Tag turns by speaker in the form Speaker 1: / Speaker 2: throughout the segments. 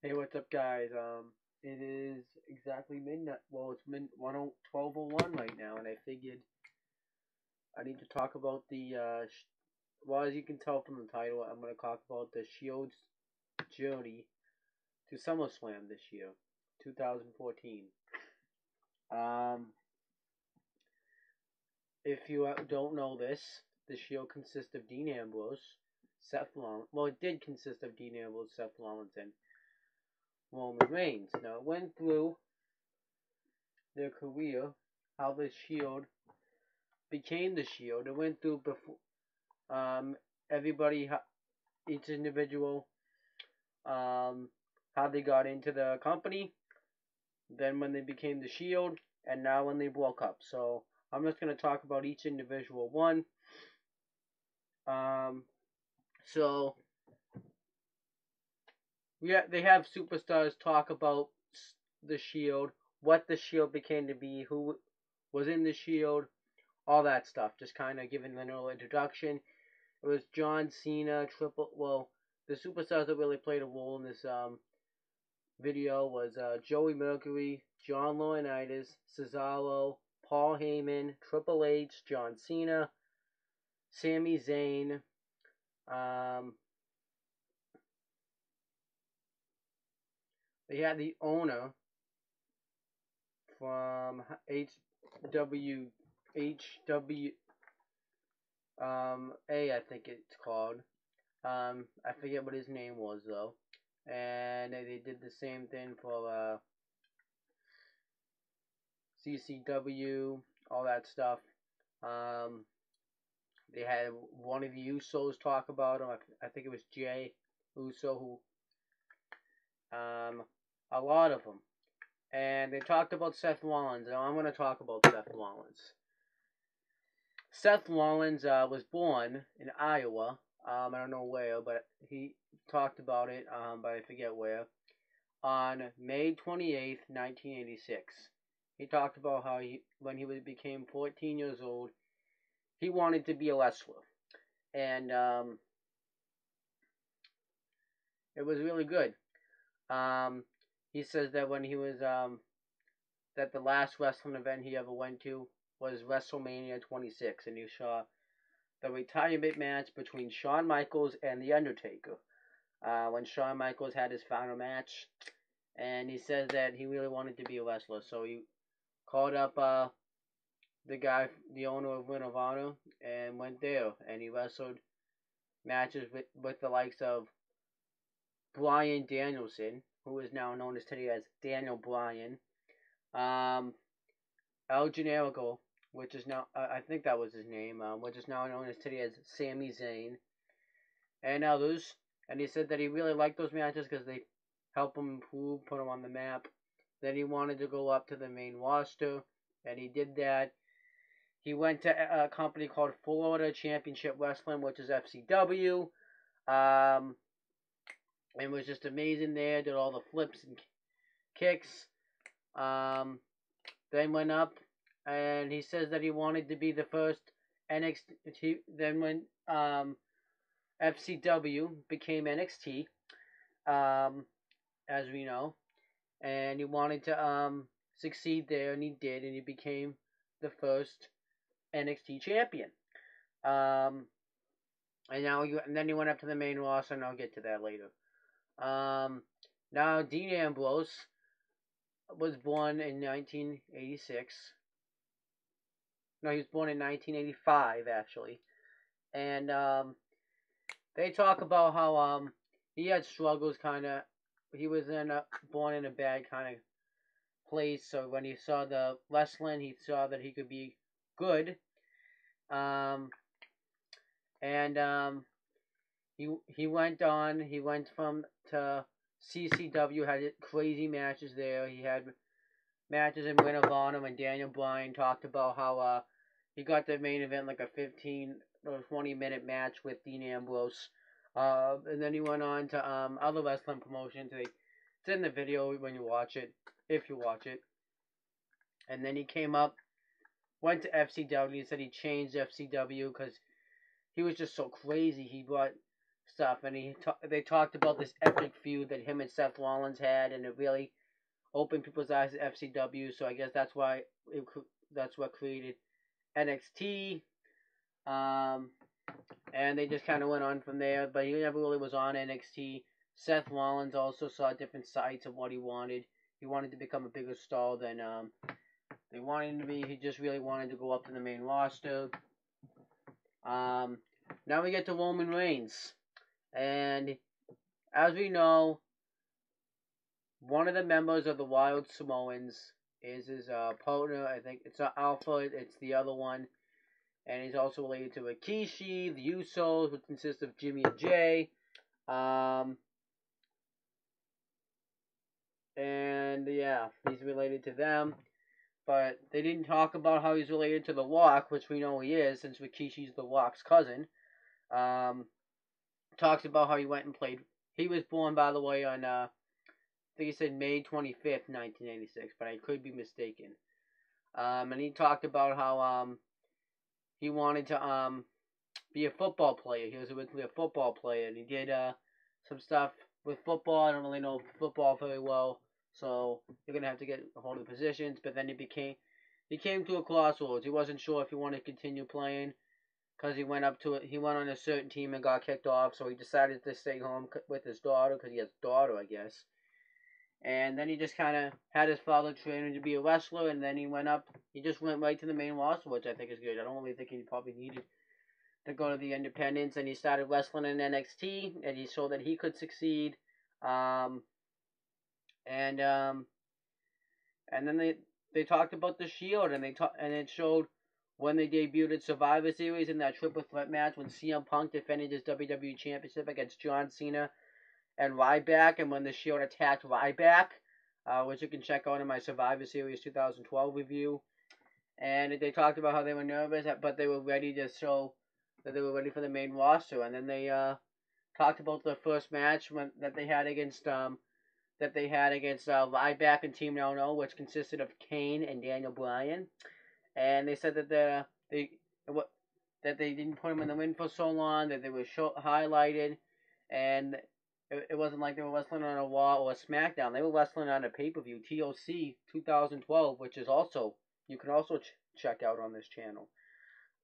Speaker 1: Hey, what's up, guys? It is exactly midnight. Well, it's 12:01 right now, and I figured I need to talk about well, as you can tell from the title, I'm going to talk about the Shield's journey to Summerslam this year, 2014. Um, if you don't know this, the Shield consists of Dean Ambrose, Seth Rollins. Well, it did consist of Dean Ambrose, Seth Rollins, and Roman Reigns. Now, it went through their career, how the Shield became the Shield. It went through before everybody, each individual, um, how they got into the company, then when they became the Shield, and now when they broke up. So I'm just gonna talk about each individual one. Um, so yeah, they have superstars talk about the Shield, what the Shield became to be, who was in the Shield, all that stuff. Just kind of giving a little introduction. It was John Cena, the superstars that really played a role in this video was Joey Mercury, John Laurinaitis, Cesaro, Paul Heyman, Triple H, John Cena, Sami Zayn. Um, they had the owner from HW I think it's called. I forget what his name was though. And they did the same thing for CCW, all that stuff. Um, they had one of the Usos talk about him. I think it was Jay Uso, a lot of them. And they talked about Seth Rollins. Now I'm going to talk about Seth Rollins. Seth Rollins was born in Iowa. I don't know where, but he talked about it, but I forget where. On May 28th, 1986. He talked about how when he became 14 years old, he wanted to be a wrestler. And it was really good. Um, he says that when he was that the last wrestling event he ever went to was WrestleMania 26, and he saw the retirement match between Shawn Michaels and The Undertaker. When Shawn Michaels had his final match, and he says that he really wanted to be a wrestler, so he called up the owner of Ring of Honor, and went there, and he wrestled matches with the likes of Bryan Danielson, who is now known as today as Daniel Bryan, um, El Generico, which is now I think that was his name, which is now known as today as Sami Zayn, and others. And he said that he really liked those matches because they help him improve, put him on the map. Then he wanted to go up to the main roster, and he did that. He went to a company called Florida Championship Wrestling, which is FCW, and was just amazing there. Did all the flips and kicks. Um, then went up, and he says that he wanted to be the first NXT. Then when FCW became NXT, um, as we know, and he wanted to succeed there, and he did, and he became the first NXT champion. Um, and then he went up to the main roster, and I'll get to that later. Now Dean Ambrose was born in 1986. No, he was born in 1985 actually, and they talk about how he had struggles, kind of. He was born in a bad kind of place, so when he saw the wrestling, he saw that he could be good. Um, and he went on. He went from to CCW, had crazy matches there. He had matches in Ring of Honor, and Daniel Bryan talked about how he got the main event like a 15 or 20-minute match with Dean Ambrose. And then he went on to other wrestling promotions. It's in the video when you watch it, if you watch it. And then he came up, went to FCW. He said he changed FCW because he was just so crazy. He brought stuff, and they talked about this epic feud that him and Seth Rollins had, and it really opened people's eyes to FCW. So I guess that's what created NXT. And they just kind of went on from there, but he never really was on NXT. Seth Rollins also saw different sides of what he wanted. He wanted to become a bigger star than they wanted him to be. He just really wanted to go up to the main roster. Now we get to Roman Reigns. And as we know, one of the members of the Wild Samoans is his partner. I think it's not Alpha, it's the other one. And he's also related to Rikishi, the Usos, which consists of Jimmy and Jay. And yeah, he's related to them. But they didn't talk about how he's related to The Rock, which we know he is, since Rikishi's The Rock's cousin. Talks about how he went and played. He was born, by the way, on, I think he said May 25th, 1986, but I could be mistaken. And he talked about how he wanted to be a football player. He was originally a football player, and he did some stuff with football. I don't really know football very well, so you're gonna have to get a hold of the positions. But then he came to a crossroads. He wasn't sure if he wanted to continue playing because he went on a certain team and got kicked off. So he decided to stay home with his daughter because he has a daughter, I guess. And then he just kind of had his father train him to be a wrestler, and then he just went right to the main roster, which I think is good. I don't really think he probably needed to go to the independents, and he started wrestling in NXT, and he showed that he could succeed. And then they talked about the Shield, and it showed when they debuted at Survivor Series in that triple threat match when CM Punk defended his WWE Championship against John Cena and Ryback, and when the Shield attacked Ryback, which you can check out in my Survivor Series 2012 review. And they talked about how they were nervous, but they were ready to show that they were ready for the main roster. And then they talked about the first match that they had against Ryback and Team No No, which consisted of Kane and Daniel Bryan. And they said that they didn't put him in the ring for so long, that they were highlighted, and it wasn't like they were wrestling on a Raw or a SmackDown. They were wrestling on a pay-per-view, TOC 2012, which is also, you can also check out on this channel.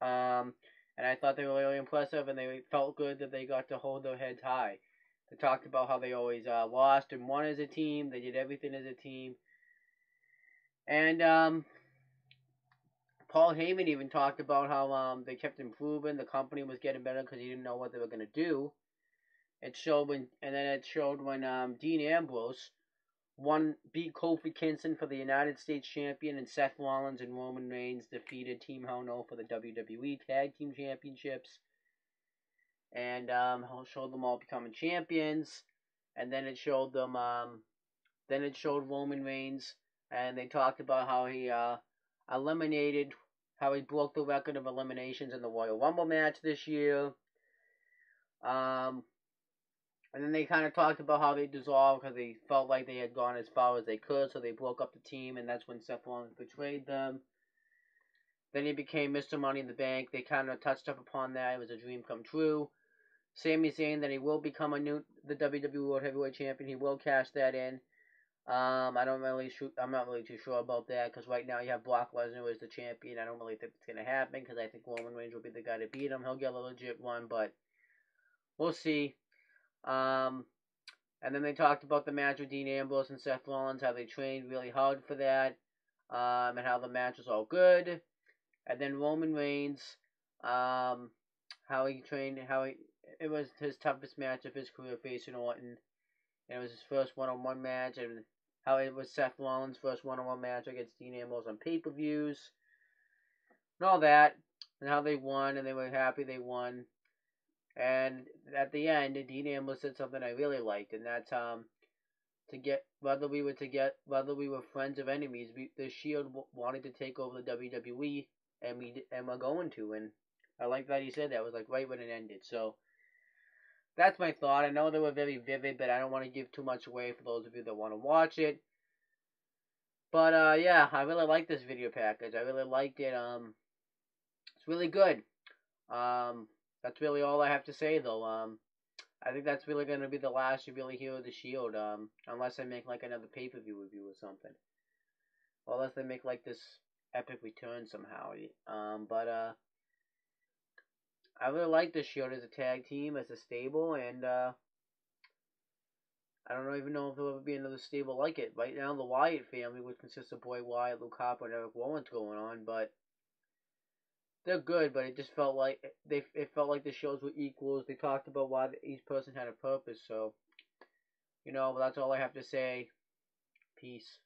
Speaker 1: And I thought they were really impressive, and they felt good that they got to hold their heads high. They talked about how they always lost and won as a team. They did everything as a team. And Paul Heyman even talked about how they kept improving. The company was getting better because he didn't know what they were going to do. It showed when Dean Ambrose beat Kofi Kingston for the United States Champion, and Seth Rollins and Roman Reigns defeated Team Hell No for the WWE Tag Team Championships. And showed them all becoming champions. And then it showed them. Then it showed Roman Reigns, and they talked about how he how he broke the record of eliminations in the Royal Rumble match this year. And then they kind of talked about how they dissolved because they felt like they had gone as far as they could, so they broke up the team, and that's when Seth Rollins betrayed them. Then he became Mr. Money in the Bank. They kind of touched up upon that. It was a dream come true. Sami saying that he will become the WWE World Heavyweight Champion. He will cash that in. I'm not really too sure about that because right now you have Brock Lesnar as the champion. I don't really think it's going to happen because I think Roman Reigns will be the guy to beat him. He'll get a legit one, but we'll see. And then they talked about the match with Dean Ambrose and Seth Rollins, how they trained really hard for that, and how the match was all good. And then Roman Reigns, how he trained, it was his toughest match of his career facing Orton. And it was his first one-on-one match, and how it was Seth Rollins' first one-on-one match against Dean Ambrose on pay-per-views, and all that, and how they won, and they were happy they won. And at the end, Dean Ambrose said something I really liked, and that's whether we were friends or enemies, the Shield wanted to take over the WWE, and we're going to. And I like that he said that. It was like right when it ended. So that's my thought. I know they were very vivid, but I don't want to give too much away for those of you that want to watch it. But yeah, I really like this video package. I really liked it. It's really good. That's really all I have to say, though. I think that's really gonna be the last you really hear of the Shield. Unless I make like another pay-per-view review or something, or unless they make like this epic return somehow. But I really like the Shield as a tag team, as a stable, and I don't even know if there'll ever be another stable like it. Right now, the Wyatt family, which consists of Bray Wyatt, Luke Harper, and Eric Rollins, going on, but they're good. But it just felt like it felt like the shows were equals. They talked about why each person had a purpose. So, but that's all I have to say. Peace.